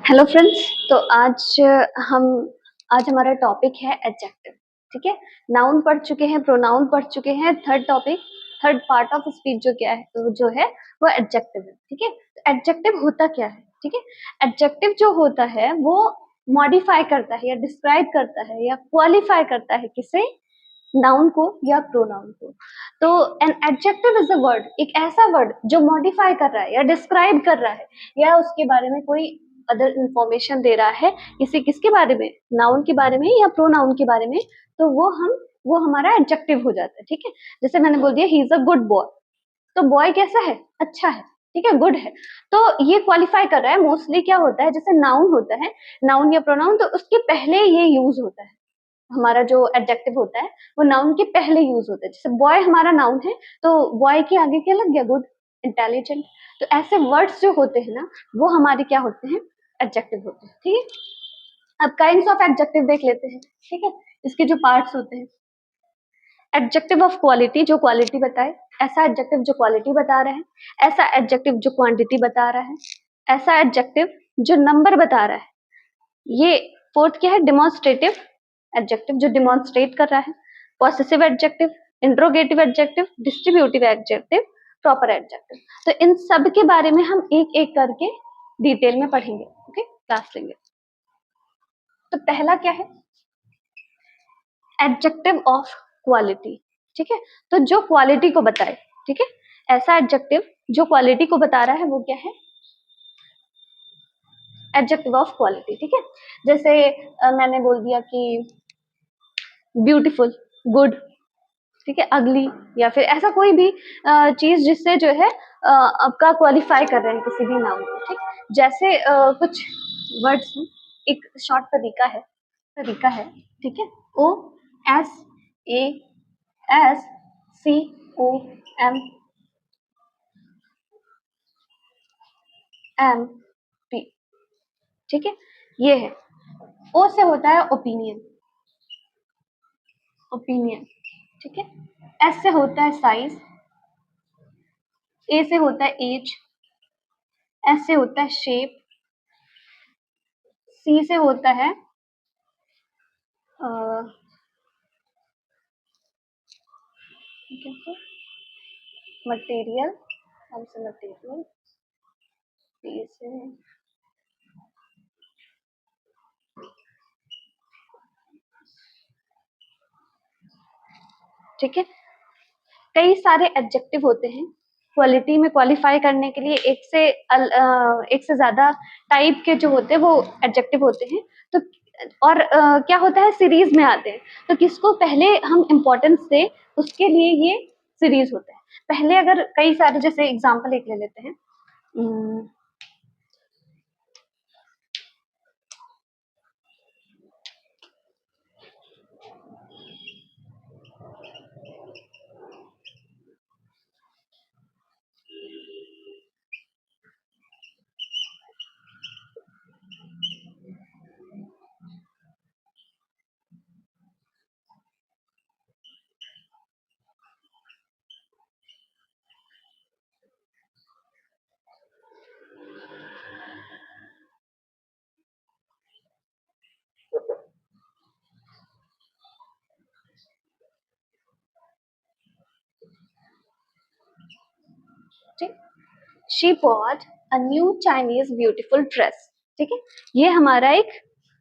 Hello friends. तो हम आज हमारा टॉपिक है एडजेक्टिव। ठीक है, नाउन पढ़ चुके हैं, प्रोनाउन पढ़ चुके हैं। थर्ड पार्ट ऑफ स्पीच जो है वो एडजेक्टिव है। ठीक है, तो एडजेक्टिव होता क्या है? ठीक है, एडजेक्टिव जो होता है वो मॉडिफाई करता है या डिस्क्राइब करता है या क्वालिफाई करता है किसे, नाउन को या प्रोनाउन को। तो an adjective is a word, एक ऐसा वर्ड जो मॉडिफाई कर रहा है या डिस्क्राइब कर रहा है या उसके बारे में कोई अदर इंफॉर्मेशन दे रहा है, किसके बारे में, नाउन के बारे में या प्रोनाउन के बारे में, तो वो हमारा एडजेक्टिव हो जाता है। ठीक है, जैसे मैंने बोल दिया he is a good boy, तो बॉय कैसा है? अच्छा है। ठीक है, गुड है। तो ये क्वालिफाई कर रहा है। मोस्टली क्या होता है, जैसे नाउन होता है, नाउन या प्रोनाउन, तो उसके पहले ये यूज होता है। हमारा जो एडजेक्टिव होता है वो नाउन के पहले यूज होता है। जैसे बॉय हमारा नाउन है, तो बॉय के आगे क्या लग गया? Good, intelligent. तो ऐसे वर्ड्स जो होते हैं ना, वो हमारे क्या होते हैं? एडजेक्टिव होते हैं। ठीक है, अब काइंड्स ऑफ एडजेक्टिव देख लेते हैं। ठीक है, इसके जो पार्ट्स होते हैं, एडजेक्टिव ऑफ क्वालिटी, जो क्वालिटी बताए, ऐसा एडजेक्टिव जो क्वालिटी बता रहा है, ऐसा एडजेक्टिव जो क्वांटिटी बता रहा है, ऐसा एडजेक्टिव जो नंबर बता रहा है। ये फोर्थ क्या है? डेमोन्स्ट्रेटिव एडजेक्टिव, जो डिमॉन्स्ट्रेट कर रहा है। Possessive adjective, interrogative adjective, distributive adjective, proper adjective. तो इन सब के बारे में हम एक एक करके डिटेल में पढ़ेंगे। ओके, क्लास लेंगे। तो पहला क्या है? Adjective of quality. ठीक है, तो जो क्वालिटी को बताए। ठीक है, ऐसा एडजेक्टिव जो क्वालिटी को बता रहा है वो क्या है? Adjective of quality. ठीक है, जैसे मैंने बोल दिया कि ब्यूटीफुल, गुड, ठीक है, अगली, या फिर ऐसा कोई भी चीज जिससे जो है आपका क्वालिफाई कर रहे हैं किसी भी नाउन को। ठीक, जैसे कुछ वर्ड्स हैं, एक शॉर्ट तरीका है। ठीक है, OSASCOMP। ठीक है, ये है। ओ से होता है ओपिनियन, ठीक है। एस से होता है साइज, ए से होता है एज, एस से होता है शेप, सी से होता है मटेरियल, मटेरियल, डी से ठीक है। कई सारे एडजेक्टिव होते हैं क्वालिटी में क्वालिफाई करने के लिए। एक से ज्यादा टाइप के जो होते हैं वो एडजेक्टिव होते हैं। तो और क्या होता है, सीरीज में आते हैं। तो किसको पहले हम इम्पोर्टेंस दे, उसके लिए ये सीरीज होता है। पहले अगर कई सारे, जैसे एग्जांपल एक ले लेते हैं, she bought a new Chinese beautiful dress. ठीक है, ये हमारा एक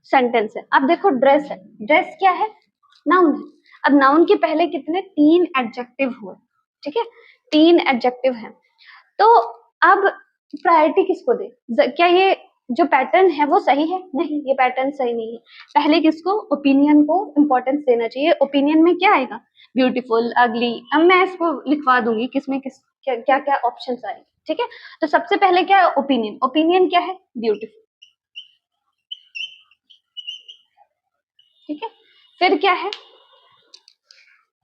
सेंटेंस है। अब देखो, ड्रेस है, ड्रेस क्या है? नाउन है। अब नाउन के पहले कितने? 3 एडजेक्टिव हुए। ठीक है, 3 एडजेक्टिव हैं। तो अब प्रायोरिटी किसको दे? क्या ये जो पैटर्न है वो सही है? नहीं, ये पैटर्न सही नहीं है। पहले किसको? ओपिनियन को इम्पोर्टेंस देना चाहिए। ओपिनियन में क्या आएगा? ब्यूटीफुल, अगली। अब मैं इसको लिखवा दूंगी किसमें क्या क्या ऑप्शन आएंगे। ठीक है, तो सबसे पहले क्या है? ओपिनियन। ओपिनियन क्या है? ब्यूटीफुल। ठीक है, फिर क्या है?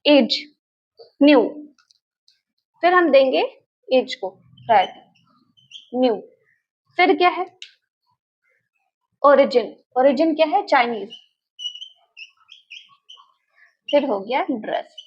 As, new. फिर हम देंगे एज को प्रायोरिटी, न्यू। फिर क्या है? ओरिजिन। ओरिजिन क्या है? चाइनीज। फिर हो गया ड्रेस।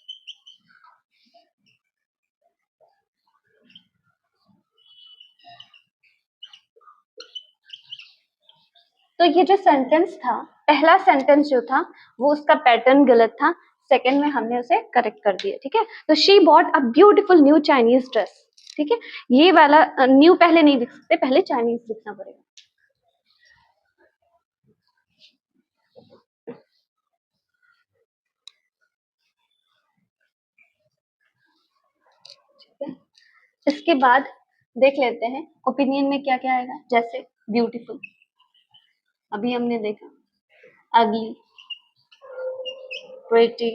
तो ये जो सेंटेंस था, पहला सेंटेंस जो था वो उसका पैटर्न गलत था, सेकंड में हमने उसे करेक्ट कर दिया, ठीक है। तो she bought a beautiful new Chinese dress, ठीक है। ये वाला न्यू पहले नहीं लिख सकते, पहले चाइनीज लिखना पड़ेगा। इसके बाद देख लेते हैं ओपिनियन में क्या क्या आएगा। जैसे ब्यूटीफुल अभी हमने देखा, अगली, प्रिटी,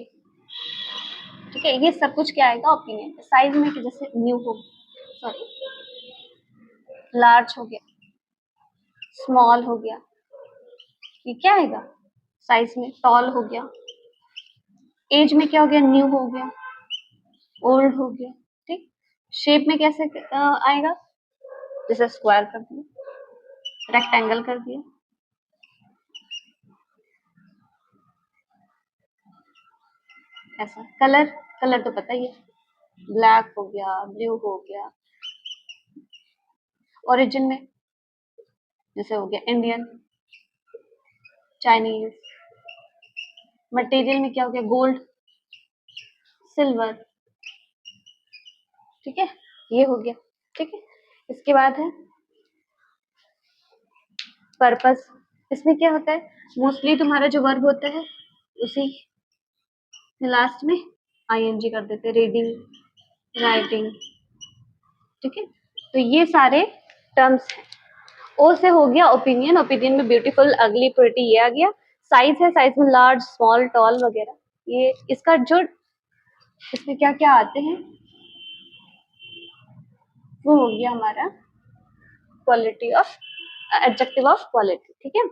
ठीक है। ये सब कुछ क्या आएगा ओपिनियन। साइज में कि जैसे न्यू हो, सॉरी, लार्ज हो गया, स्मॉल हो गया, ये क्या आएगा साइज में। टॉल हो गया, एज में क्या हो गया, न्यू हो गया, ओल्ड हो गया, ठीक। शेप में कैसे आएगा, जैसे स्क्वायर कर दिया, रेक्टेंगल कर दिया। ऐसा कलर, कलर तो पता ही है, ब्लैक हो गया, ब्लू हो गया। ओरिजिन में जैसे हो गया इंडियन, चाइनीज। मटेरियल में क्या हो गया, गोल्ड, सिल्वर, ठीक है। ये हो गया, ठीक है। इसके बाद है पर्पस। इसमें क्या होता है, मोस्टली तुम्हारा जो वर्ब होता है उसी लास्ट में आईएनजी कर देते, रीडिंग, राइटिंग, ठीक है। तो ये सारे टर्म्स हैं। ओ से हो गया ओपिनियन, ओपिनियन में ब्यूटीफुल, अगली, प्रिटी, ये आ गया। साइज है, साइज में लार्ज, स्मॉल, टॉल वगैरह। ये इसका जो इसमें क्या क्या आते हैं वो हो गया हमारा quality of, adjective of quality, ठीक है।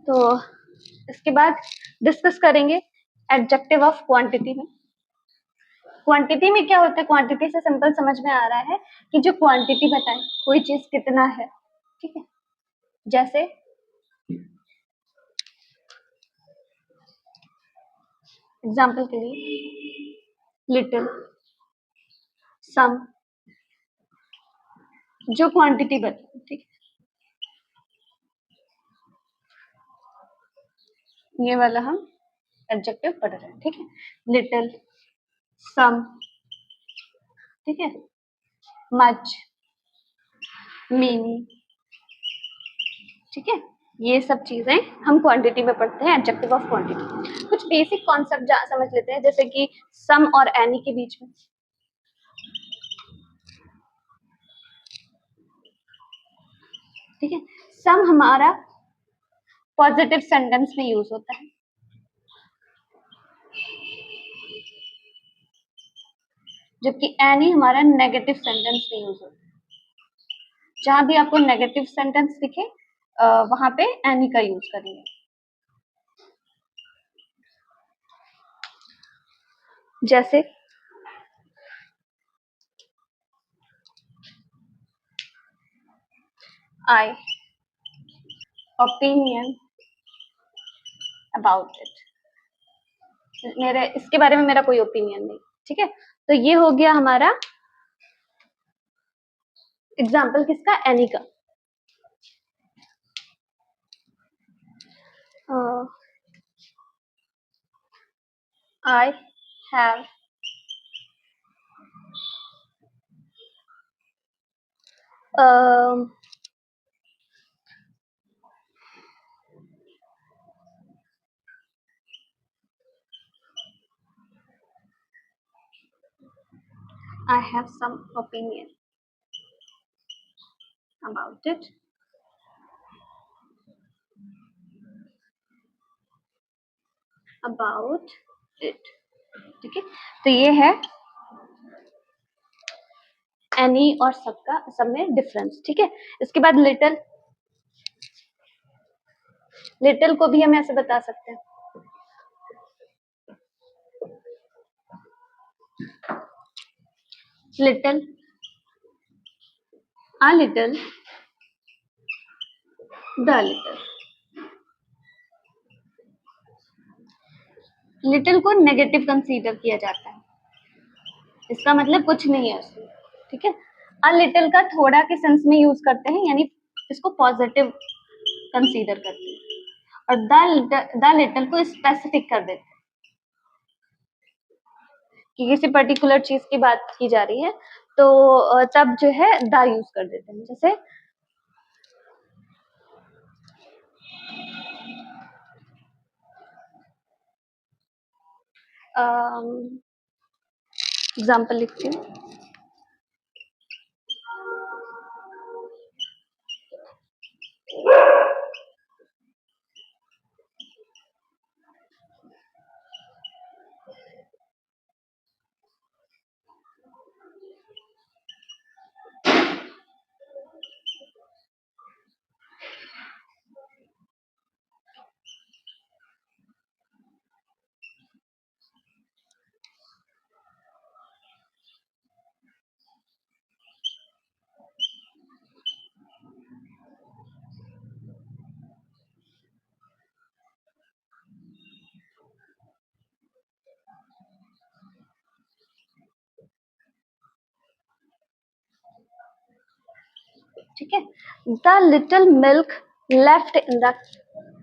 तो इसके बाद डिस्कस करेंगे एडजेक्टिव ऑफ क्वांटिटी में। क्वांटिटी में क्या होता है, क्वांटिटी से सिंपल समझ में आ रहा है कि जो क्वांटिटी बताए कोई चीज कितना है, ठीक है। जैसे एग्जाम्पल के लिए लिटिल, सम, जो क्वांटिटी बताए, ठीक है। ये वाला हम एडजेक्टिव पढ़ रहे हैं, ठीक है। लिटिल, सम, ठीक है, मच, मेनी, ठीक है। ये सब चीजें हम क्वांटिटी में पढ़ते हैं, एडजेक्टिव ऑफ क्वांटिटी। कुछ बेसिक कॉन्सेप्ट समझ लेते हैं, जैसे कि सम और एनी के बीच में, ठीक है। सम हमारा पॉजिटिव सेंटेंस में यूज होता है, जबकि एनी हमारा नेगेटिव सेंटेंस में यूज होता है। जहां भी आपको नेगेटिव सेंटेंस दिखे वहां पे एनी का यूज करेंगे। जैसे आई ओपिनियन अबाउट इट, मेरे इसके बारे में मेरा कोई ओपिनियन नहीं, ठीक है। तो ये हो गया हमारा एग्जाम्पल किसका, एनी का। I have I have some opinion about it. About it, ठीक है। तो ये है एनी और सबका, सब में डिफरेंस, ठीक है। इसके बाद लिटिल, लिटिल को भी हम ऐसे बता सकते हैं, little, a little, the little। Little को नेगेटिव कंसीडर किया जाता है, इसका मतलब कुछ नहीं है उसमें, ठीक है। अ लिटिल का थोड़ा के सेंस में यूज करते हैं, यानी इसको पॉजिटिव कंसीडर करते हैं, और द लिटल को स्पेसिफिक कर देते हैं कि किसी पर्टिकुलर चीज की बात की जा रही है, तो तब जो है द यूज कर देते हैं। जैसे एग्जाम्पल लिखती हूँ। ठीक है, the little milk left in the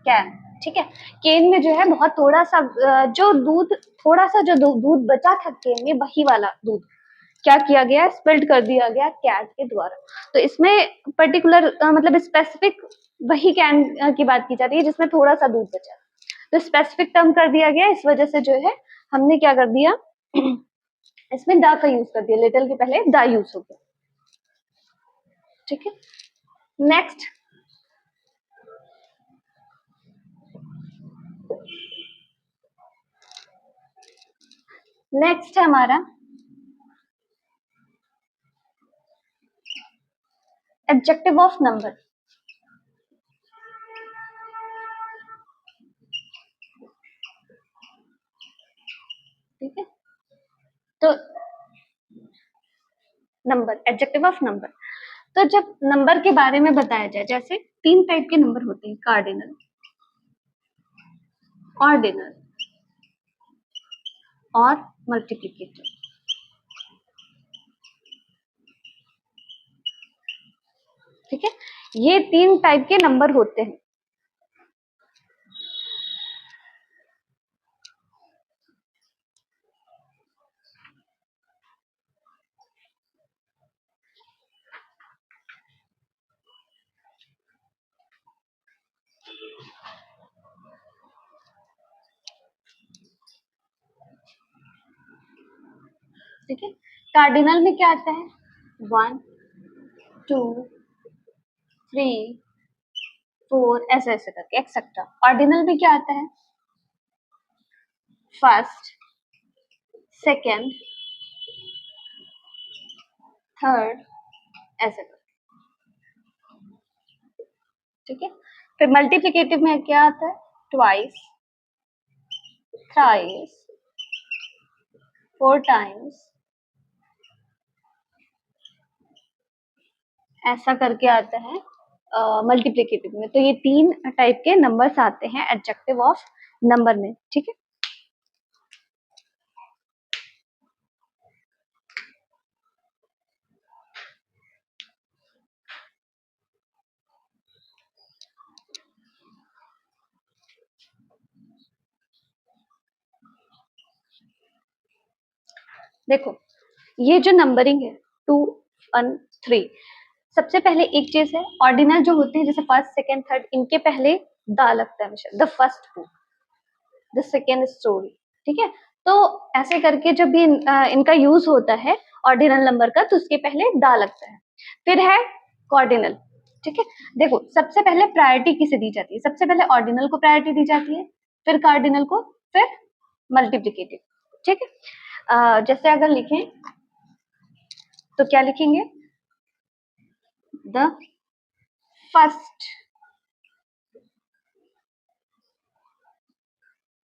can. ठीक है, केन में जो है बहुत थोड़ा सा जो दूध, थोड़ा सा जो दूध बचा था केन में, वही वाला दूध क्या किया गया, स्पिल्ड कर दिया गया कैट के द्वारा। तो इसमें पर्टिकुलर मतलब स्पेसिफिक वही कैन की बात की जा रही है जिसमें थोड़ा सा दूध बचा, तो स्पेसिफिक टर्म कर दिया गया। इस वजह से जो है हमने क्या कर दिया, इसमें द का यूज कर दिया, लिटिल के पहले द यूज हो गया। ठीक है, नेक्स्ट नेक्स्ट है हमारा एडजेक्टिव ऑफ नंबर। ठीक है, तो नंबर, एडजेक्टिव ऑफ नंबर। तो जब नंबर के बारे में बताया जाए, जैसे 3 टाइप के नंबर होते हैं, कार्डिनल, ऑर्डिनल और मल्टीप्लिकेटिव। ठीक है, ये 3 टाइप के नंबर होते हैं। ठीक है, कार्डिनल में क्या आता है, 1 2 3 4, ऐसे ऐसे करके एक्सेट्रा। ऑर्डिनल में क्या आता है, फर्स्ट, सेकेंड, थर्ड, ऐसे करके। ठीक है, फिर मल्टीप्लिकेटिव में क्या आता है, ट्वाइस, थ्राइस, 4 टाइम्स, ऐसा करके आता है मल्टीप्लिकेटिव में। तो ये 3 टाइप के नंबर्स आते हैं एडजेक्टिव ऑफ नंबर में। ठीक है, देखो ये जो नंबरिंग है 2 1 3, सबसे पहले एक चीज है, ऑर्डिनल जो होते हैं जैसे फर्स्ट सेकेंड थर्ड, इनके पहले द लगता है हमेशा, the first book, the second story. ठीक है, तो ऐसे करके जब भी इनका यूज होता है ऑर्डिनल नंबर का, तो उसके पहले द लगता है। फिर है कॉर्डिनल। ठीक है, देखो सबसे पहले प्रायोरिटी किसे दी जाती है, सबसे पहले ऑर्डिनल को प्रायोरिटी दी जाती है, फिर कार्डिनल को, फिर मल्टीप्लिकेटिव। ठीक है, जैसे अगर लिखें तो क्या लिखेंगे, द फर्स्ट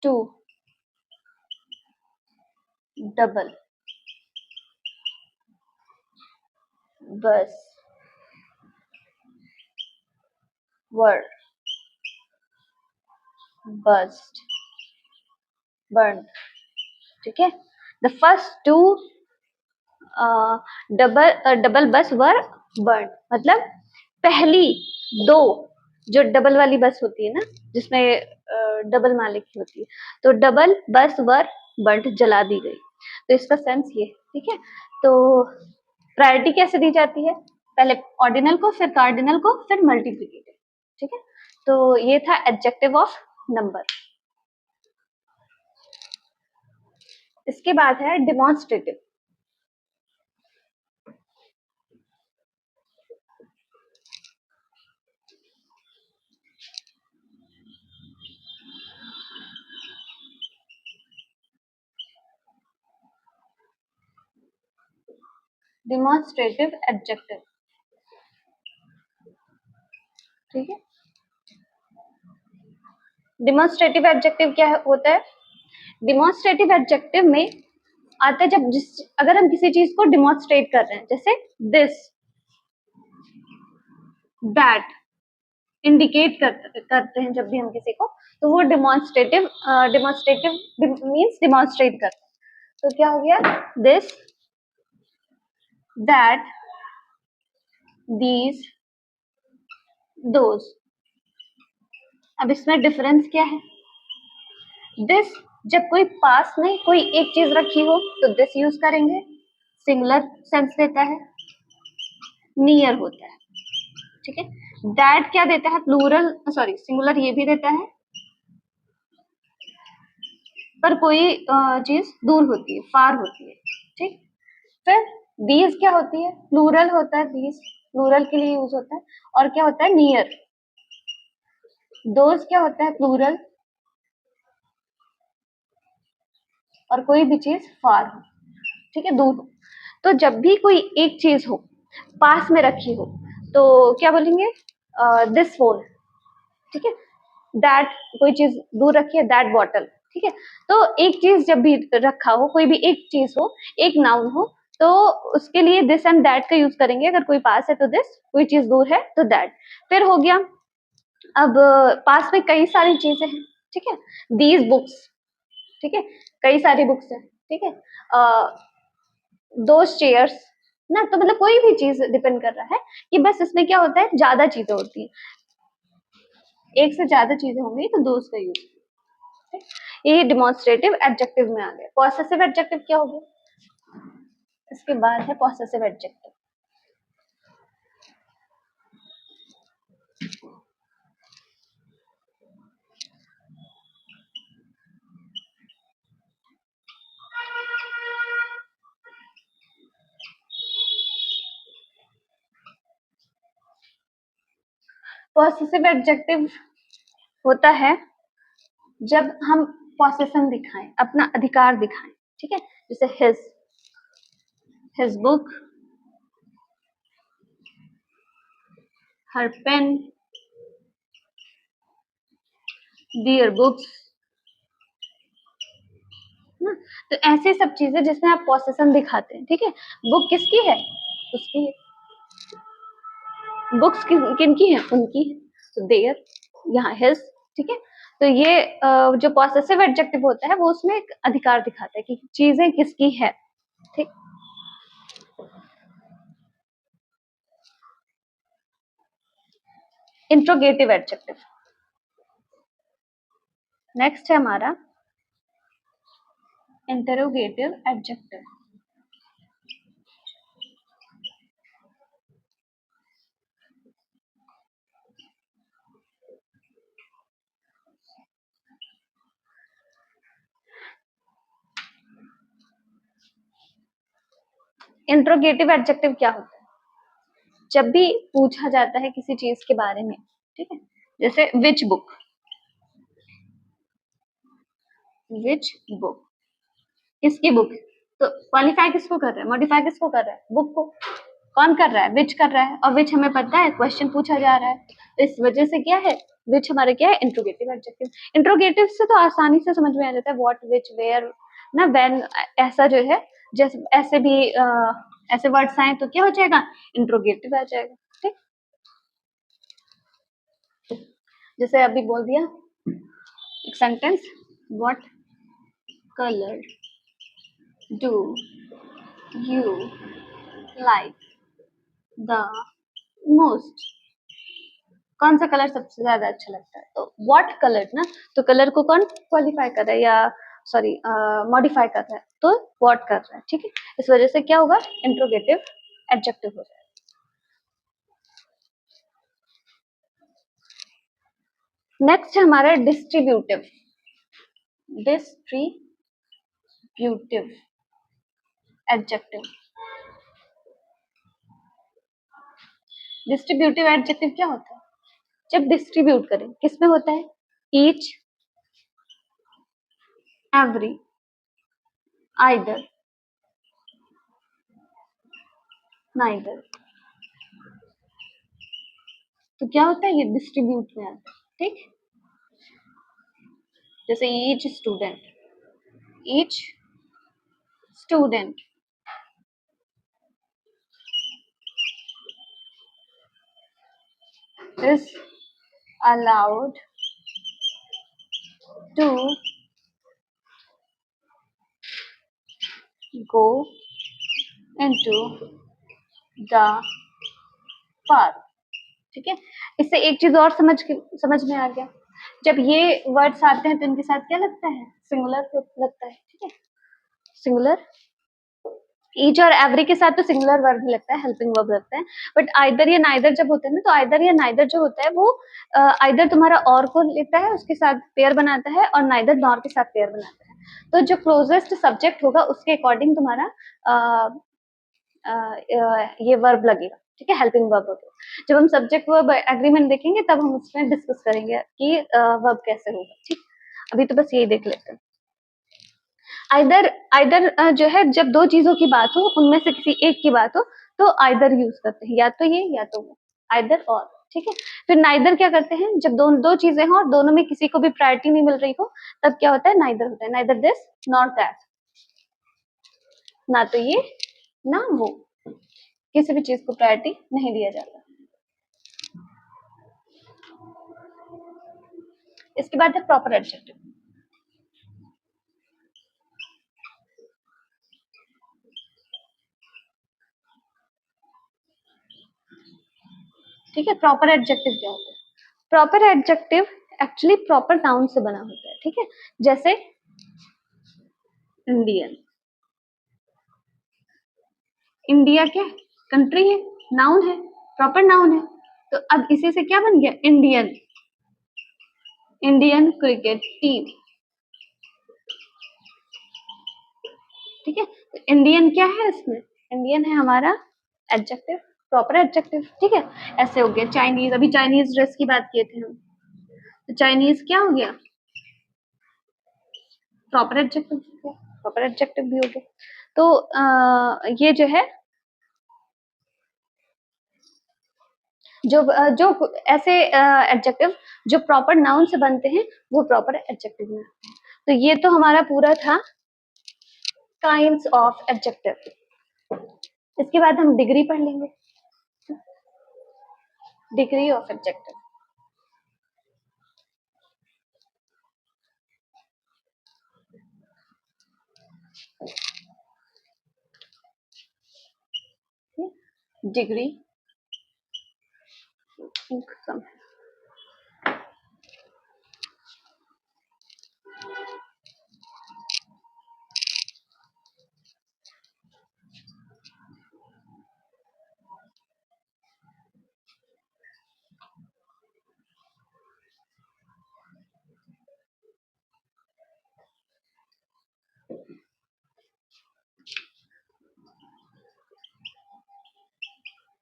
2 डबल बस वर्ड बस्ट बर्न। ठीक है, द फर्स्ट 2 डबल बस वर बर्न, मतलब पहली दो जो डबल वाली बस होती है ना, जिसमें डबल मालिक की होती है, तो डबल बस वर बर्थ जला दी गई। तो इसका सेंस ये, ठीक है। तो प्रायोरिटी कैसे दी जाती है, पहले ऑर्डिनल को, फिर कार्डिनल को, फिर मल्टीप्लिकेटिव, ठीक है। तो ये था एडजेक्टिव ऑफ नंबर। इसके बाद है डिमॉन्स्ट्रेटिव। डिमॉन्स्ट्रेटिव एडजेक्टिव, ठीक है। डिमॉन्स्ट्रेटिव एडजेक्टिव क्या होता है, डिमॉन्स्ट्रेटिव एडजेक्टिव में आता है जब अगर हम किसी चीज को डिमॉन्स्ट्रेट कर रहे हैं, जैसे दिस, दैट, इंडिकेट करते हैं जब भी हम किसी को, तो वो डिमॉन्स्ट्रेटिव मीन्स डिमॉन्स्ट्रेट करते हैं। तो क्या हो गया, दिस, दैट, दीज, दोज। अब इसमें डिफरेंस क्या है, दिस जब कोई पास में कोई एक चीज रखी हो तो दिस यूज करेंगे, सिंगुलर सेंस देता है, नियर होता है, ठीक है। दैट क्या देता है, प्लूरल, सॉरी सिंगुलर ये भी देता है, पर कोई चीज दूर होती है, फार होती है, ठीक। फिर दीज क्या होती है, प्लूरल होता है, दीज प्लूरल के लिए यूज होता है, और क्या होता है, नियर। दोज क्या होता है, प्लूरल, और कोई भी चीज फार हो, ठीक है, दूर हो। तो जब भी कोई एक चीज हो पास में रखी हो तो क्या बोलेंगे, दिस फोन, ठीक है। दैट कोई चीज दूर रखी है, दैट बॉटल, ठीक है। तो एक चीज जब भी रखा हो, कोई भी एक चीज हो, एक नाउन हो, तो उसके लिए दिस एंड दैट का यूज करेंगे। अगर कोई पास है तो दिस, कोई चीज दूर है तो दैट। फिर हो गया, अब पास में कई सारी चीजें हैं, ठीक है, दीज बुक्स, ठीक है, कई सारी बुक्स हैं, ठीक है, दो चेयर्स ना, तो मतलब कोई भी चीज डिपेंड कर रहा है कि बस इसमें क्या होता है, ज्यादा चीजें होती है, एक से ज्यादा चीजें होंगी तो दो का यूज। ये डिमॉन्स्ट्रेटिव एडजेक्टिव में आ गया। पॉसेसिव एडजेक्टिव क्या हो गया, इसके बाद है पॉसेसिव एडजेक्टिव। पॉसेसिव एडजेक्टिव होता है जब हम पॉसेशन दिखाएं, अपना अधिकार दिखाएं, ठीक है। जैसे हिज बुक, हर पेन, दियर बुक्स ना। तो ऐसे सब चीजें जिसमें आप पॉसेशन दिखाते हैं, ठीक है। बुक किसकी है, उसकी है। बुक्स किनकी है, उनकी है, तो देयर, यहाँ हिज, ठीक है। तो ये जो पॉसेसिव एडजेक्टिव होता है वो उसमें एक अधिकार दिखाता है कि चीजें किसकी है, ठीक। इंट्रोगेटिव एडजेक्टिव नेक्स्ट है हमारा, इंटरोगेटिव एडजेक्टिव। इंट्रोगेटिव एडजेक्टिव क्या होता है, जब भी पूछा जाता है किसी चीज के बारे में, ठीक है। जैसे विच बुक, विच बुक, किसकी बुक, तो क्वालिफाई किसको कर रहा है, मॉडिफाई किसको कर रहा है, बुक को। कौन कर रहा है, विच कर रहा है, और विच हमें पता है क्वेश्चन पूछा जा रहा है, तो इस वजह से क्या है, विच हमारे क्या है, इंट्रोगेटिव एडजेक्टिव। इंट्रोगेटिव से तो आसानी से समझ में आ जाता है, व्हाट, विच, वेयर ना, व्हेन, ऐसा जो है, जैसे ऐसे भी ऐसे वर्ड्स आए तो क्या हो जाएगा, इंट्रोगेटिव आ जाएगा, ठीक। जैसे अभी बोल दिया एक sentence, what colour do you like the most, कौन सा कलर सबसे ज्यादा अच्छा लगता है, तो व्हाट कलर ना, तो कलर को कौन क्वालिफाई कर रहा है या सॉरी मॉडिफाई कर रहा है, तो व्हाट कर रहा है, ठीक है। इस वजह से क्या होगा, इंट्रोगेटिव एडजेक्टिव हो जाएगा। नेक्स्ट है हमारा distributive. Distributive adjective. Distributive adjective क्या होता है, जब डिस्ट्रीब्यूट करें किसमें होता है, ईच, एवरी, आइदर, नाइदर, तो क्या होता है, ये डिस्ट्रीब्यूट में आता है, ठीक। जैसे each student is allowed to go into the park, ठीक है। इससे एक चीज और समझ में आ गया, जब ये वर्ड्स आते हैं तो इनके साथ क्या लगता है, सिंगुलर लगता है, ठीक है। सिंगुलर, ईच और एवरी के साथ तो सिंगुलर वर्ब लगता है, हेल्पिंग वर्ब लगता है, बट आइदर या नाइदर जब होता है ना, तो आइदर या नाइदर जो होता है वो आइदर तुम्हारा और को लेता है, उसके साथ पेयर बनाता है, और नाइदर नॉर के साथ पेयर बनाता है। तो जो क्लोजेस्ट सब्जेक्ट होगा उसके अकॉर्डिंग तुम्हारा ये वर्ब लगेगा, ठीक है, हेल्पिंग वर्ब होगा। जब हम सब्जेक्ट वर्ब एग्रीमेंट देखेंगे तब हम उसमें डिस्कस करेंगे कि वर्ब कैसे होगा, ठीक। अभी तो बस यही देख लेते हैं। आइदर जो है, जब दो चीजों की बात हो, उनमें से किसी एक की बात हो, तो आइदर यूज करते हैं, या तो ये या तो वो, आइदर और, ठीक है। फिर नाइदर क्या करते हैं, जब दो चीजें हो और दोनों में किसी को भी प्रायोरिटी नहीं मिल रही हो, तब क्या होता है, नाइदर होता है, नाइदर दिस नॉट दैट, ना तो ये ना वो, किसी भी चीज को प्रायोरिटी नहीं दिया जाता। इसके बाद है प्रॉपर एडजेक्टिव। ठीक है, प्रॉपर एडजेक्टिव क्या होता है, proper adjective actually proper noun से बना होता है, ठीक है। जैसे इंडियन, इंडिया क्या कंट्री है, नाउन है, प्रॉपर नाउन है, तो अब इसी से क्या बन गया, इंडियन, इंडियन क्रिकेट टीम, ठीक है। तो इंडियन क्या है इसमें, इंडियन है हमारा एडजेक्टिव, प्रॉपर एडजेक्टिव, ठीक है। ऐसे हो गया चाइनीज, अभी चाइनीज ड्रेस की बात किए थे हम, तो चाइनीज क्या हो गया, प्रॉपर एडजेक्टिव हो गया, प्रॉपर एडजेक्टिव भी हो गया। तो ये जो है, जो ऐसे एडजेक्टिव जो प्रॉपर नाउन से बनते हैं वो प्रॉपर एडजेक्टिव में आते हैं। तो ये तो हमारा पूरा था काइंड्स ऑफ एडजेक्टिव। इसके बाद हम डिग्री पढ़ लेंगे, degree of adjective. Degree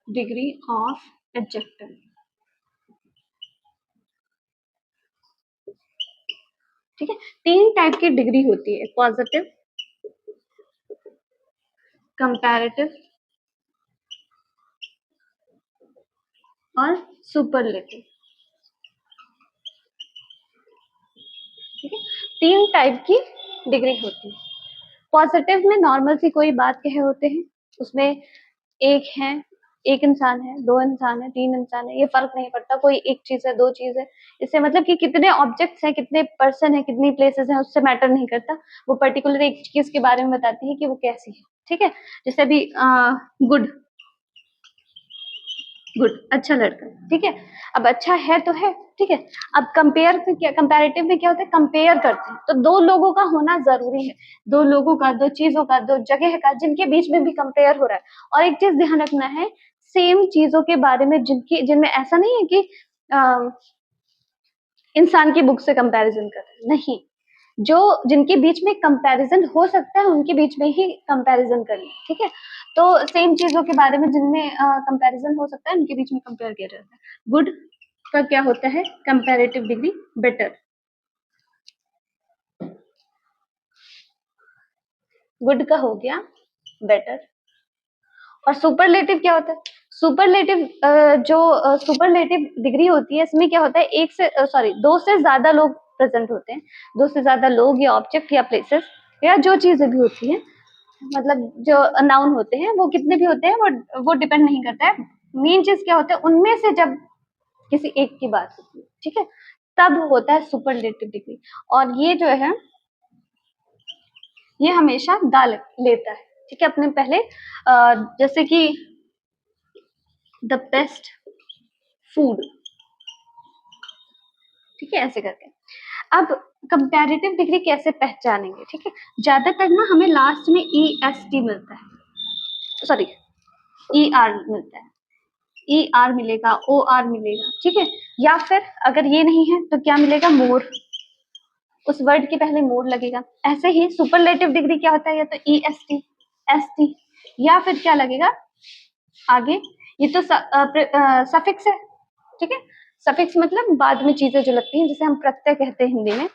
degree of adjective, ठीक है। तीन टाइप की डिग्री होती है, पॉजिटिव, कंपैरेटिव और सुपरलेटिव, ठीक है। तीन टाइप की डिग्री होती है। पॉजिटिव में नॉर्मल सी कोई बात कहे होते हैं, उसमें एक है, एक इंसान है, दो इंसान है, तीन इंसान है, ये फर्क नहीं पड़ता, कोई एक चीज है, दो चीज है, इससे मतलब कि कितने ऑब्जेक्ट्स हैं, कितने पर्सन है, कितनी प्लेसेस हैं, उससे मैटर नहीं करता। वो पर्टिकुलर एक चीज के बारे में बताती है कि वो कैसी है, ठीक है। जैसे अभी गुड, गुड, अच्छा लड़का, ठीक है। अब अच्छा है तो है, ठीक है। अब कंपेयर में क्या, कंपैरेटिव में क्या होता है, कंपेयर करते हैं, तो दो लोगों का होना जरूरी है, दो लोगों का, दो चीजों का, दो जगह का, जिनके बीच में भी कंपेयर हो रहा है। और एक चीज ध्यान रखना है, सेम चीजों के बारे में जिनकी, जिनमें ऐसा नहीं है कि इंसान की बुक से कंपैरिजन कर रहे हैं, नहीं, जो जिनके बीच में कंपैरिजन हो सकता है उनके बीच में ही कंपैरिजन करिए, ठीक है। तो सेम चीजों के बारे में जिनमें कंपैरिजन हो सकता है उनके बीच में कंपेयर किया जाता है। गुड का क्या होता है, कंपैरेटिव डिग्री, बेटर। गुड का हो गया बेटर। और सुपरलेटिव क्या होता है, सुपरलेटिव जो सुपरलेटिव डिग्री होती है, इसमें क्या होता है, एक से सॉरी दो से ज्यादा लोग प्रेजेंट होते हैं, दो से ज्यादा लोग या ऑब्जेक्ट या प्लेसेस या जो चीजें भी होती हैं, मतलब जो नाउन होते हैं वो कितने भी होते हैं, वो डिपेंड नहीं करता है। मेन चीज क्या होता है, उनमें से जब किसी एक की बात होती है, ठीक है, तब होता है सुपरलेटिव डिग्री। और ये जो है, ये हमेशा दा लेता है, ठीक है, अपने पहले जैसे कि द बेस्ट फूड, ठीक है, ऐसे करके। अब कंपैरेटिव डिग्री कैसे पहचानेंगे, ठीक है, ज्यादातर ना हमें लास्ट में ई एस टी मिलता है, सॉरी ई आर मिलता है, ई आर मिलेगा, ओ आर मिलेगा, ठीक है। या फिर अगर ये नहीं है तो क्या मिलेगा, मोर, उस वर्ड के पहले मोर लगेगा। ऐसे ही सुपरलेटिव डिग्री क्या होता है, या तो E S T, S T, या फिर क्या लगेगा आगे, ये तो सफिक्स है, ठीक है। सफिक्स मतलब बाद में चीजें जो लगती हैं, जिसे हम प्रत्यय कहते हैं हिंदी में।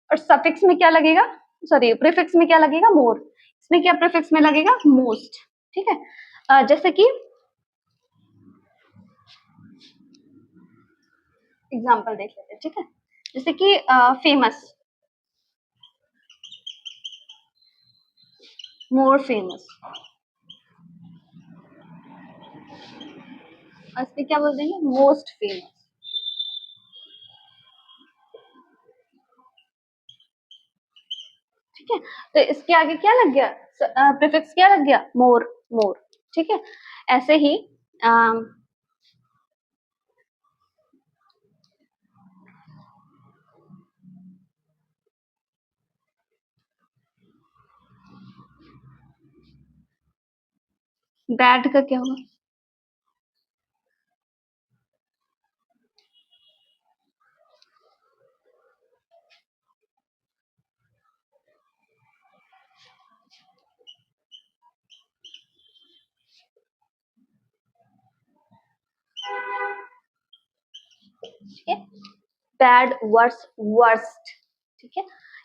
और सफिक्स में क्या लगेगा, सॉरी प्रीफिक्स में क्या लगेगा, मोर। इसमें क्या प्रीफिक्स में लगेगा, मोस्ट, ठीक है। जैसे कि एग्जाम्पल देख लेते हैं, ठीक है, जैसे कि फेमस, मोर फेमस, और इसमें क्या बोल देंगे, मोस्ट फेमस, ठीक है। तो इसके आगे क्या लग गया, प्रीफिक्स क्या लग गया, मोर, मोर, ठीक है। ऐसे ही बैड का क्या होगा, ठीक है, बैड, वर्स, वर्स्ट, ठीक है।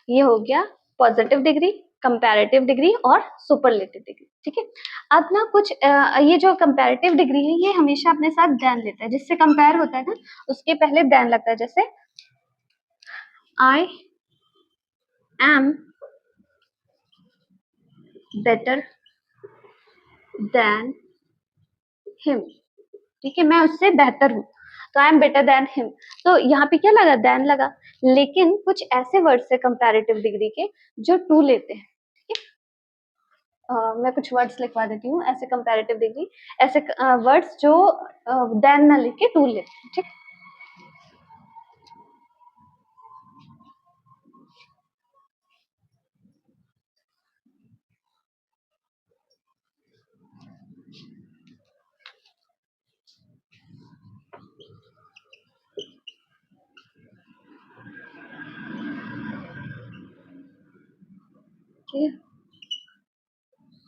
ये हो गया पॉजिटिव डिग्री, कंपैरेटिव डिग्री और सुपरलेटिव डिग्री, ठीक है। अब ना कुछ ये जो कंपैरेटिव डिग्री है, ये हमेशा अपने साथ देन लेता है, जिससे कंपेयर होता है ना, उसके पहले देन लगता है। जैसे I am better than him, ठीक है, मैं उससे बेहतर हूँ, तो I am better than him. तो यहाँ पे क्या लगा, देन लगा। लेकिन कुछ ऐसे वर्ड्स है कंपैरेटिव डिग्री के जो टू लेते हैं, ठीक है। मैं कुछ वर्ड्स लिखवा देती हूँ ऐसे कंपैरेटिव डिग्री, ऐसे वर्ड्स जो देन ना लेके टू लेते हैं, ठीक।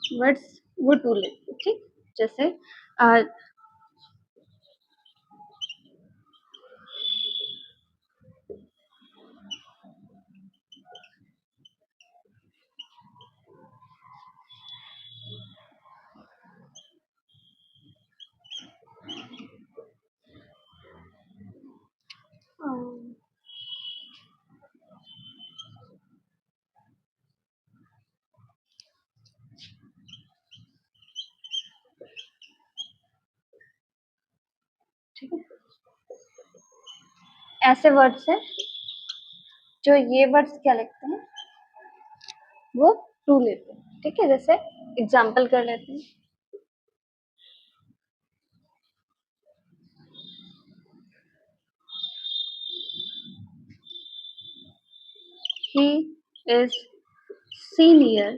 वर्ड्स वो टू लेते हैं, ठीक। जैसे अ, ठीक है, ऐसे वर्ड्स है जो ये वर्ड्स क्या लिखते हैं, वो टू लेते हैं, ठीक है। जैसे एग्जाम्पल कर लेते हैं, he is senior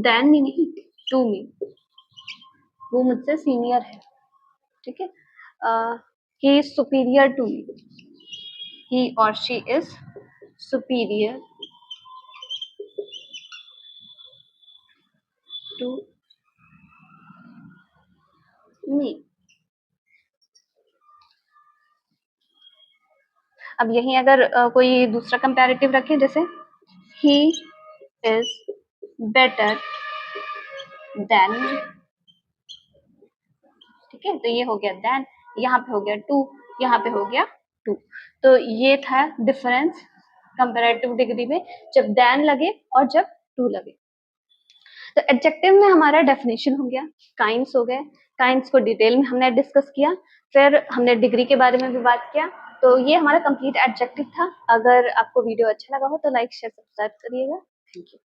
than me नहीं, to me, वो मुझसे सीनियर है, ठीक है। he is superior to me, he or she is superior to me। अब यहीं अगर कोई दूसरा कंपैरेटिव रखें, जैसे he is better than me, ठीक है, तो ये हो गया देन, यहाँ पे हो गया टू, यहाँ पे हो गया टू। तो ये था डिफरेंस कंपैरेटिव डिग्री में, जब देन लगे और जब टू लगे। तो एडजेक्टिव में हमारा डेफिनेशन हो गया, काइंड्स हो गए, काइंड्स को डिटेल में हमने डिस्कस किया, फिर हमने डिग्री के बारे में भी बात किया। तो ये हमारा कंप्लीट एडजेक्टिव था। अगर आपको वीडियो अच्छा लगा हो तो लाइक शेयर सब्सक्राइब करिएगा। Thank you.